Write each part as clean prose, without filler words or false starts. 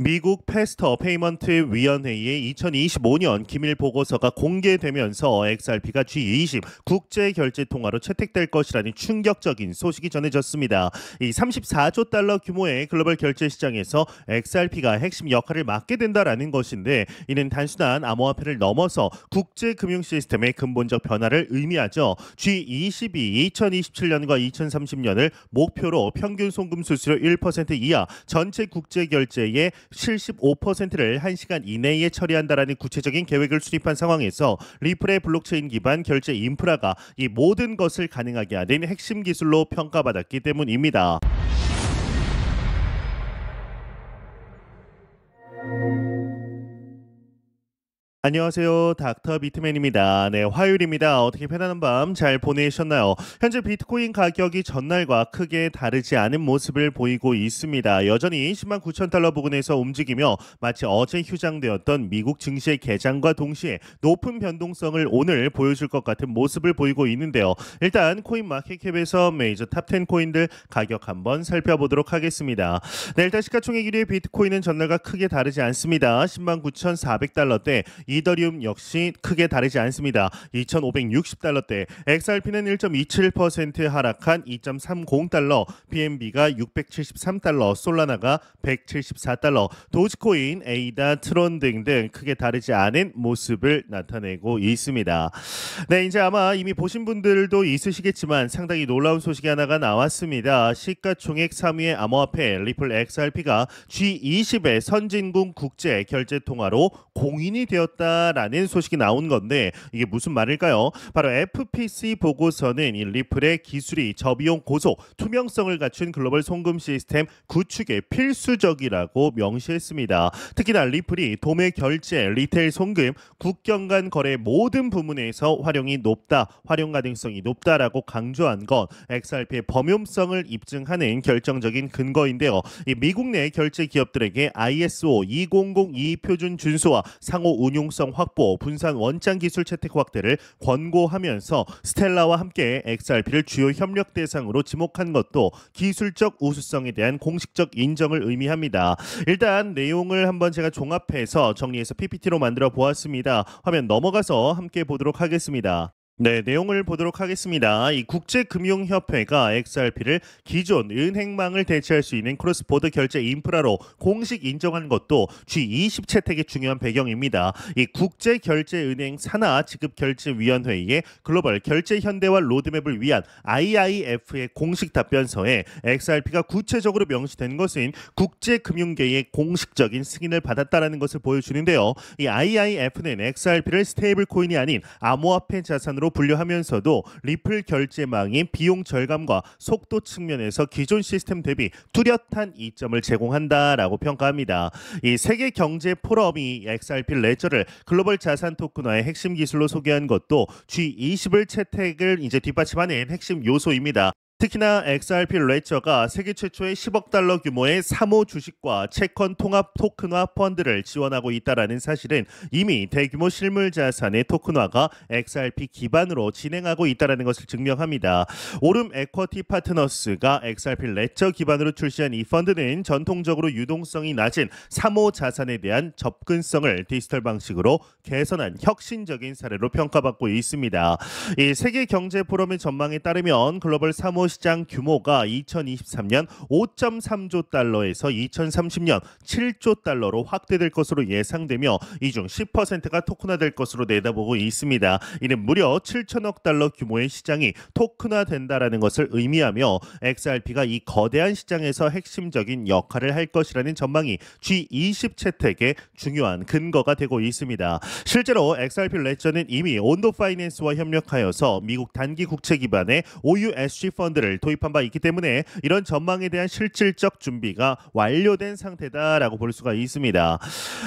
미국 패스터 페이먼트 위원회의 2025년 기밀 보고서가 공개되면서 XRP가 G20 국제 결제 통화로 채택될 것이라는 충격적인 소식이 전해졌습니다. 이 34조 달러 규모의 글로벌 결제 시장에서 XRP가 핵심 역할을 맡게 된다라는 것인데, 이는 단순한 암호화폐를 넘어서 국제 금융 시스템의 근본적 변화를 의미하죠. G20이 2027년과 2030년을 목표로 평균 송금 수수료 1% 이하 전체 국제 결제의 75%를 1시간 이내에 처리한다라는 구체적인 계획을 수립한 상황에서 리플의 블록체인 기반 결제 인프라가 이 모든 것을 가능하게 하는 핵심 기술로 평가받았기 때문입니다. 안녕하세요. 닥터 비트맨입니다. 네, 화요일입니다. 어떻게 편안한 밤 잘 보내셨나요? 현재 비트코인 가격이 전날과 크게 다르지 않은 모습을 보이고 있습니다. 여전히 10만 9천 달러 부근에서 움직이며 마치 어제 휴장되었던 미국 증시의 개장과 동시에 높은 변동성을 오늘 보여줄 것 같은 모습을 보이고 있는데요. 일단 코인마켓캡에서 메이저 탑10 코인들 가격 한번 살펴보도록 하겠습니다. 네, 일단 시가총액 1위의 비트코인은 전날과 크게 다르지 않습니다. 10만 9,400달러대. 이더리움 역시 크게 다르지 않습니다. 2,560달러대. XRP는 1.27% 하락한 2.30달러, BNB가 673달러, 솔라나가 174달러, 도지코인, 에이다, 트론 등등 크게 다르지 않은 모습을 나타내고 있습니다. 네, 이제 아마 이미 보신 분들도 있으시겠지만 상당히 놀라운 소식이 하나가 나왔습니다. 시가총액 3위의 암호화폐 리플 XRP가 G20의 선진국 국제 결제 통화로 공인이 되었다라는 소식이 나온 건데, 이게 무슨 말일까요? 바로 FPC 보고서는 이 리플의 기술이 저비용 고속 투명성을 갖춘 글로벌 송금 시스템 구축에 필수적이라고 명시했습니다. 특히나 리플이 도매 결제, 리테일 송금, 국경 간 거래 모든 부문에서 활용 가능성이 높다라고 강조한 건 XRP의 범용성을 입증하는 결정적인 근거인데요. 이 미국 내 결제 기업들에게 ISO 2002 표준 준수와 상호 운용성 확보, 분산 원장 기술 채택 확대를 권고하면서 스텔라와 함께 XRP를 주요 협력 대상으로 지목한 것도 기술적 우수성에 대한 공식적 인정을 의미합니다. 일단 내용을 한번 제가 종합해서 정리해서 PPT로 만들어 보았습니다. 화면 넘어가서 함께 보도록 하겠습니다. 네, 내용을 보도록 하겠습니다. 이 국제금융협회가 XRP를 기존 은행망을 대체할 수 있는 크로스보더 결제 인프라로 공식 인정한 것도 G20 채택의 중요한 배경입니다. 이 국제결제은행 산하지급결제위원회의 글로벌 결제 현대화 로드맵을 위한 IIF의 공식 답변서에 XRP가 구체적으로 명시된 것은 국제금융계의 공식적인 승인을 받았다는 것을 보여주는데요. 이 IIF는 XRP를 스테이블 코인이 아닌 암호화폐 자산으로 분류하면서도 리플 결제망인 비용 절감과 속도 측면에서 기존 시스템 대비 뚜렷한 이점을 제공한다라고 평가합니다. 이 세계 경제 포럼이 XRP 레저를 글로벌 자산 토큰화의 핵심 기술로 소개한 것도 G20을 채택을 이제 뒷받침하는 핵심 요소입니다. 특히나 XRP 레저가 세계 최초의 10억 달러 규모의 사모 주식과 채권 통합 토큰화 펀드를 지원하고 있다라는 사실은 이미 대규모 실물 자산의 토큰화가 XRP 기반으로 진행하고 있다라는 것을 증명합니다. 오름 에쿼티 파트너스가 XRP 레저 기반으로 출시한 이 펀드는 전통적으로 유동성이 낮은 사모 자산에 대한 접근성을 디지털 방식으로 개선한 혁신적인 사례로 평가받고 있습니다. 이 세계 경제 포럼의 전망에 따르면 글로벌 사모 시장 규모가 2023년 5.3조 달러에서 2030년 7조 달러로 확대될 것으로 예상되며 이 중 10%가 토큰화될 것으로 내다보고 있습니다. 이는 무려 7천억 달러 규모의 시장이 토큰화된다라는 것을 의미하며 XRP가 이 거대한 시장에서 핵심적인 역할을 할 것이라는 전망이 G20 채택의 중요한 근거가 되고 있습니다. 실제로 XRP 레저는 이미 온도 파이낸스와 협력하여서 미국 단기 국채 기반의 OUSG 펀드를 도입한 바 있기 때문에 이런 전망에 대한 실질적 준비가 완료된 상태다라고 볼 수가 있습니다.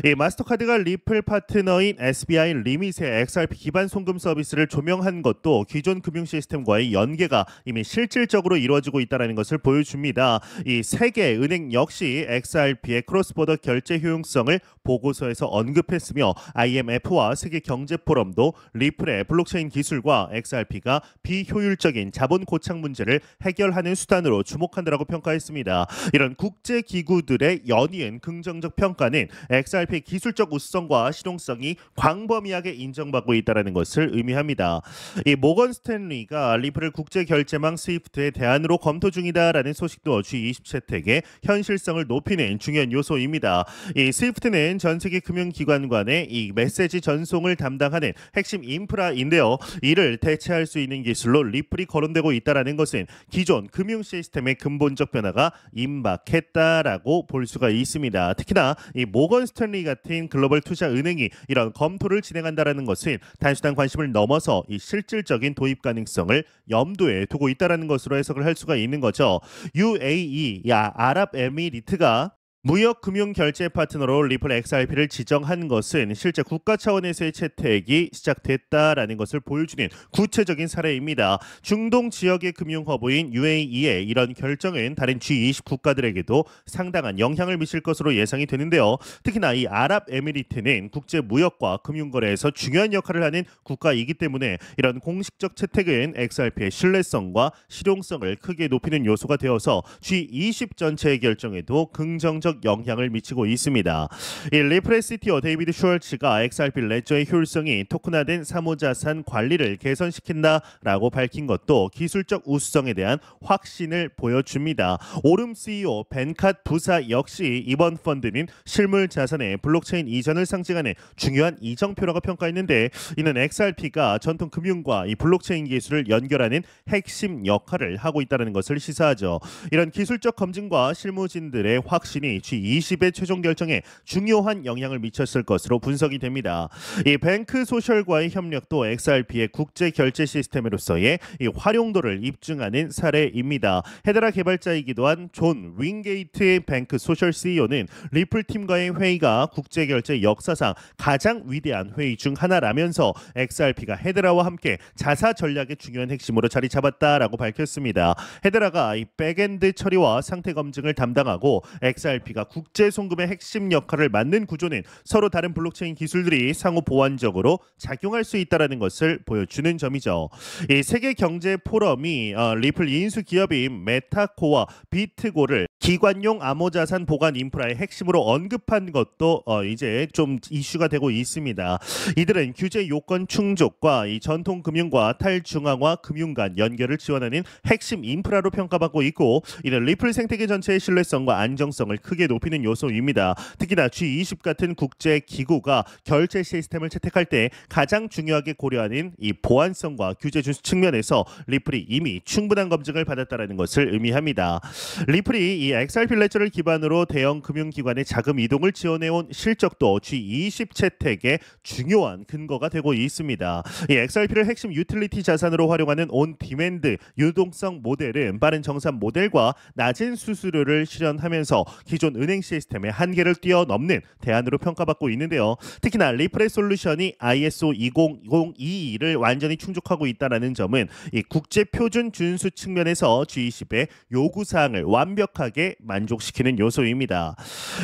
이 마스터카드가 리플 파트너인 SBI 리밋의 XRP 기반 송금 서비스를 조명한 것도 기존 금융 시스템과의 연계가 이미 실질적으로 이루어지고 있다는 것을 보여줍니다. 이 세계 은행 역시 XRP의 크로스보더 결제 효용성을 보고서에서 언급했으며 IMF와 세계 경제 포럼도 리플의 블록체인 기술과 XRP가 비효율적인 자본 고착 문제를 문제를 해결하는 수단으로 주목한다라고 평가했습니다. 이런 국제 기구들의 연이은 긍정적 평가는 XRP의 기술적 우수성과 실용성이 광범위하게 인정받고 있다는 것을 의미합니다. 이 모건 스탠리가 리플을 국제 결제망 스위프트의 대안으로 검토 중이다라는 소식도 G20 채택의 현실성을 높이는 중요한 요소입니다. 이 스위프트는 전 세계 금융기관 간의 이 메시지 전송을 담당하는 핵심 인프라인데요. 이를 대체할 수 있는 기술로 리플이 거론되고 있다라는 것은 기존 금융 시스템의 근본적 변화가 임박했다라고 볼 수가 있습니다. 특히나 이 모건 스탠리 같은 글로벌 투자 은행이 이런 검토를 진행한다라는 것은 단순한 관심을 넘어서 이 실질적인 도입 가능성을 염두에 두고 있다라는 것으로 해석을 할 수가 있는 거죠. UAE, 아랍에미리트가 무역 금융 결제 파트너로 리플 XRP를 지정한 것은 실제 국가 차원에서의 채택이 시작됐다라는 것을 보여주는 구체적인 사례입니다. 중동 지역의 금융 허브인 UAE의 이런 결정은 다른 G20 국가들에게도 상당한 영향을 미칠 것으로 예상이 되는데요. 특히나 이 아랍에미리트는 국제 무역과 금융 거래에서 중요한 역할을 하는 국가이기 때문에 이런 공식적 채택은 XRP의 신뢰성과 실용성을 크게 높이는 요소가 되어서 G20 전체의 결정에도 긍정적 영향을 미치고 있습니다. 이 리플의 CTO 데이비드 슈얼츠가 XRP 레저의 효율성이 토큰화된 사무자산 관리를 개선시킨다라고 밝힌 것도 기술적 우수성에 대한 확신을 보여줍니다. 오름 CEO 벤캇 부사 역시 이번 펀드는 실물 자산의 블록체인 이전을 상징하는 중요한 이정표라고 평가했는데, 이는 XRP가 전통 금융과 이 블록체인 기술을 연결하는 핵심 역할을 하고 있다는 것을 시사하죠. 이런 기술적 검증과 실무진들의 확신이 G20의 최종 결정에 중요한 영향을 미쳤을 것으로 분석이 됩니다. 이 뱅크 소셜과의 협력도 XRP의 국제 결제 시스템으로서의 이 활용도를 입증하는 사례입니다. 헤드라 개발자이기도 한 존 윙게이트의 뱅크 소셜 CEO는 리플 팀과의 회의가 국제 결제 역사상 가장 위대한 회의 중 하나라면서 XRP가 헤드라와 함께 자사 전략의 중요한 핵심으로 자리 잡았다라고 밝혔습니다. 헤드라가 이 백엔드 처리와 상태 검증을 담당하고 XRP가 국제 송금의 핵심 역할을 맡는 구조는 서로 다른 블록체인 기술들이 상호 보완적으로 작용할 수 있다는 것을 보여주는 점이죠. 이 세계 경제 포럼이 리플 인수 기업인 메타코와 비트고를 기관용 암호자산 보관 인프라의 핵심으로 언급한 것도 이제 좀 이슈가 되고 있습니다. 이들은 규제 요건 충족과 이 전통 금융과 탈중앙화 금융 간 연결을 지원하는 핵심 인프라로 평가받고 있고, 이는 리플 생태계 전체의 신뢰성과 안정성을 크게 높이는 요소입니다. 특히나 G20 같은 국제 기구가 결제 시스템을 채택할 때 가장 중요하게 고려하는 이 보안성과 규제 준수 측면에서 리플이 이미 충분한 검증을 받았다는 것을 의미합니다. 리플이 이 XRP 레저를 기반으로 대형 금융기관의 자금 이동을 지원해온 실적도 G20 채택의 중요한 근거가 되고 있습니다. 이 XRP를 핵심 유틸리티 자산으로 활용하는 온 디맨드 유동성 모델은 빠른 정산 모델과 낮은 수수료를 실현하면서 기존 은행 시스템의 한계를 뛰어넘는 대안으로 평가받고 있는데요. 특히나 리플의 솔루션이 ISO 20022를 완전히 충족하고 있다는 점은 이 국제 표준 준수 측면에서 G20의 요구 사항을 완벽하게 만족시키는 요소입니다.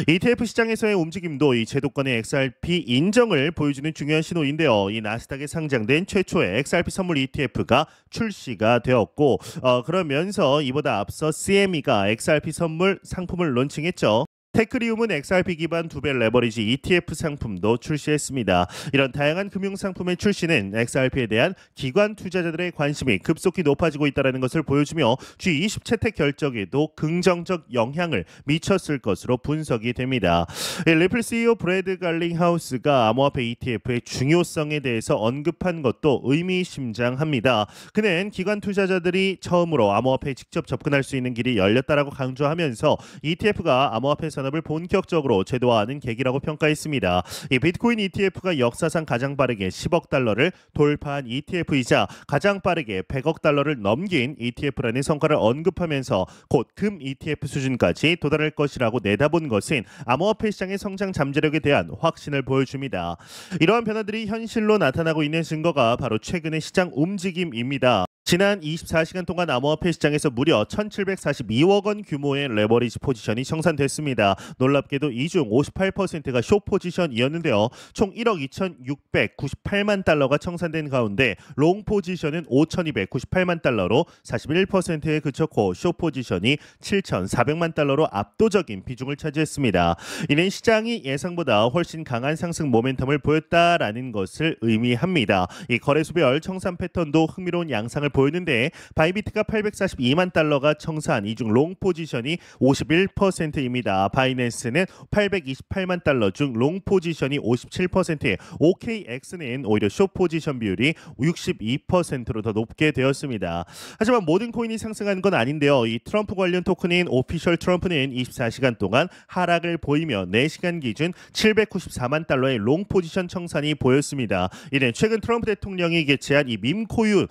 ETF 시장에서의 움직임도 이 제도권의 XRP 인정을 보여주는 중요한 신호인데요. 이 나스닥에 상장된 최초의 XRP 선물 ETF가 출시가 되었고, 그러면서 이보다 앞서 CME가 XRP 선물 상품을 론칭했죠. 테크리움은 XRP 기반 두배 레버리지 ETF 상품도 출시했습니다. 이런 다양한 금융 상품의 출시는 XRP에 대한 기관 투자자들의 관심이 급속히 높아지고 있다는 것을 보여주며 G20 채택 결정에도 긍정적 영향을 미쳤을 것으로 분석이 됩니다. 리플 CEO 브래드 갈링하우스가 암호화폐 ETF의 중요성에 대해서 언급한 것도 의미심장합니다. 그는 기관 투자자들이 처음으로 암호화폐에 직접 접근할 수 있는 길이 열렸다라고 강조하면서 ETF가 암호화폐 산업을 본격적으로 제도화하는 계기라고 평가했습니다. 이 비트코인 ETF가 역사상 가장 빠르게 10억 달러를 돌파한 ETF이자 가장 빠르게 100억 달러를 넘긴 ETF라는 성과를 언급하면서 곧 금 ETF 수준까지 도달할 것이라고 내다본 것은 암호화폐 시장의 성장 잠재력에 대한 확신을 보여줍니다. 이러한 변화들이 현실로 나타나고 있는 증거가 바로 최근의 시장 움직임입니다. 지난 24시간 동안 암호화폐 시장에서 무려 1,742억 원 규모의 레버리지 포지션이 청산됐습니다. 놀랍게도 이 중 58%가 숏 포지션이었는데요. 총 1억 2,698만 달러가 청산된 가운데 롱 포지션은 5,298만 달러로 41%에 그쳤고 숏 포지션이 7,400만 달러로 압도적인 비중을 차지했습니다. 이는 시장이 예상보다 훨씬 강한 상승 모멘텀을 보였다라는 것을 의미합니다. 이 거래소별 청산 패턴도 흥미로운 양상을 보였는데 바이비트가 842만 달러가 청산, 이 중 롱 포지션이 51%입니다. 바이낸스는 828만 달러 중 롱 포지션이 57%에 OKX는 오히려 숏 포지션 비율이 62%로 더 높게 되었습니다. 하지만 모든 코인이 상승한 건 아닌데요. 이 트럼프 관련 토큰인 오피셜 트럼프는 24시간 동안 하락을 보이며 4시간 기준 794만 달러의 롱 포지션 청산이 보였습니다. 이는 최근 트럼프 대통령이 개최한 이 밈코인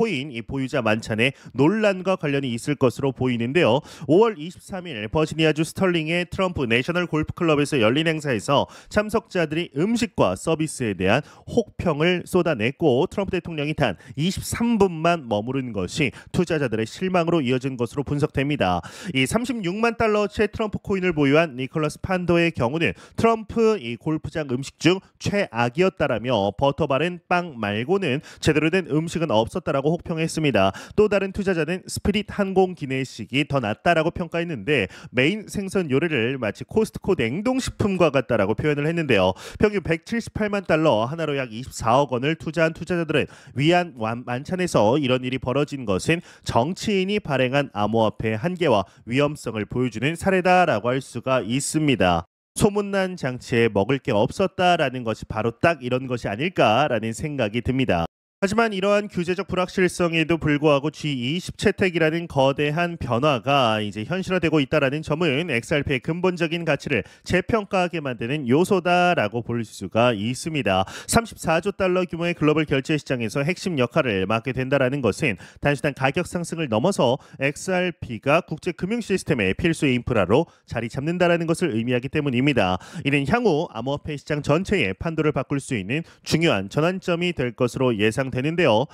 이 보유자 만찬에 논란과 관련이 있을 것으로 보이는데요. 5월 23일 버지니아주 스털링의 트럼프 내셔널 골프클럽에서 열린 행사에서 참석자들이 음식과 서비스에 대한 혹평을 쏟아냈고 트럼프 대통령이 단 23분만 머무른 것이 투자자들의 실망으로 이어진 것으로 분석됩니다. 이 36만 달러치의 트럼프 코인을 보유한 니콜라스 판도의 경우는 트럼프 이 골프장 음식 중 최악이었다라며 버터 바른 빵 말고는 제대로 된 음식은 없었다라고 혹평했습니다. 또 다른 투자자는 스피릿 항공 기내식이 더 낫다라고 평가했는데 메인 생선 요리를 마치 코스트코 냉동식품과 같다라고 표현을 했는데요. 평균 178만 달러 하나로 약 24억 원을 투자한 투자자들은 위안 만찬에서 이런 일이 벌어진 것은 정치인이 발행한 암호화폐의 한계와 위험성을 보여주는 사례다라고 할 수가 있습니다. 소문난 장치에 먹을 게 없었다라는 것이 바로 딱 이런 것이 아닐까라는 생각이 듭니다. 하지만 이러한 규제적 불확실성에도 불구하고 G20 채택이라는 거대한 변화가 이제 현실화되고 있다라는 점은 XRP의 근본적인 가치를 재평가하게 만드는 요소다라고 볼 수가 있습니다. 34조 달러 규모의 글로벌 결제 시장에서 핵심 역할을 맡게 된다라는 것은 단순한 가격 상승을 넘어서 XRP가 국제 금융 시스템의 필수 인프라로 자리 잡는다라는 것을 의미하기 때문입니다. 이는 향후 암호화폐 시장 전체의 판도를 바꿀 수 있는 중요한 전환점이 될 것으로 예상 되는데요.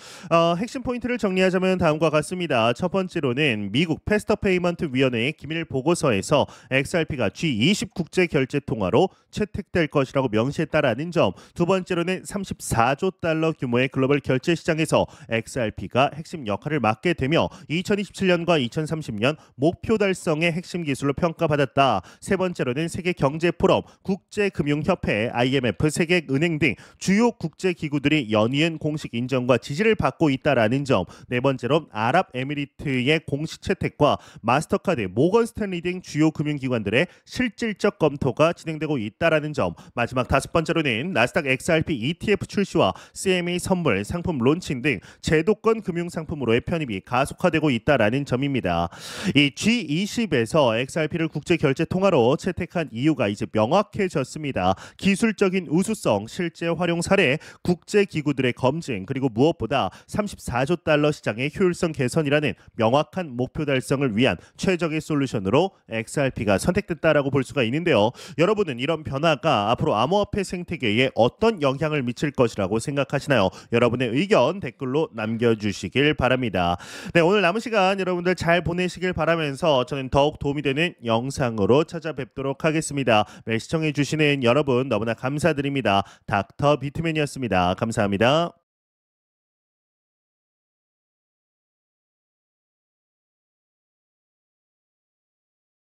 핵심 포인트를 정리하자면 다음과 같습니다. 첫 번째로는 미국 패스터 페이먼트 위원회의 기밀 보고서에서 XRP가 G20 국제 결제 통화로 채택될 것이라고 명시했다라는 점. 두 번째로는 34조 달러 규모의 글로벌 결제 시장에서 XRP가 핵심 역할을 맡게 되며 2027년과 2030년 목표 달성의 핵심 기술로 평가받았다. 세 번째로는 세계 경제 포럼, 국제금융협회, IMF, 세계은행 등 주요 국제 기구들이 연이은 공식 인정과 지지를 받고 있다라는 점. 네 번째로 아랍에미리트의 공식 채택과 마스터카드, 모건 스탠리 등 주요 금융기관들의 실질적 검토가 진행되고 있다라는 점. 마지막 다섯 번째로는 나스닥 XRP ETF 출시와 CME 선물, 상품 론칭 등 제도권 금융 상품으로의 편입이 가속화되고 있다라는 점입니다. 이 G20에서 XRP를 국제 결제 통화로 채택한 이유가 이제 명확해졌습니다. 기술적인 우수성, 실제 활용 사례, 국제 기구들의 검증, 그리고 무엇보다 34조 달러 시장의 효율성 개선이라는 명확한 목표 달성을 위한 최적의 솔루션으로 XRP가 선택됐다라고 볼 수가 있는데요. 여러분은 이런 변화가 앞으로 암호화폐 생태계에 어떤 영향을 미칠 것이라고 생각하시나요? 여러분의 의견 댓글로 남겨주시길 바랍니다. 네, 오늘 남은 시간 여러분들 잘 보내시길 바라면서 저는 더욱 도움이 되는 영상으로 찾아뵙도록 하겠습니다. 매일 시청해주시는 여러분 너무나 감사드립니다. 닥터 비트맨이었습니다. 감사합니다.